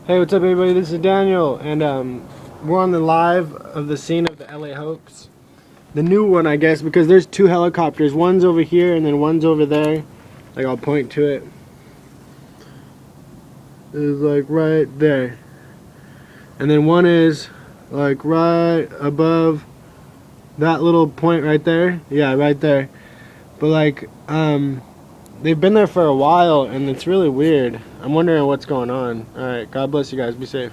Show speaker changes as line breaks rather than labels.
Hey, what's up, everybody? This is Daniel, and we're on the live of the scene of the LA hoax. The new one, I guess, because there's two helicopters. One's over here, and then one's over there. Like, I'll point to it. It's like right there. And then one is like right above that little point right there. Yeah, right there. But like, they've been there for a while, and it's really weird. I'm wondering what's going on. All right, God bless you guys. Be safe.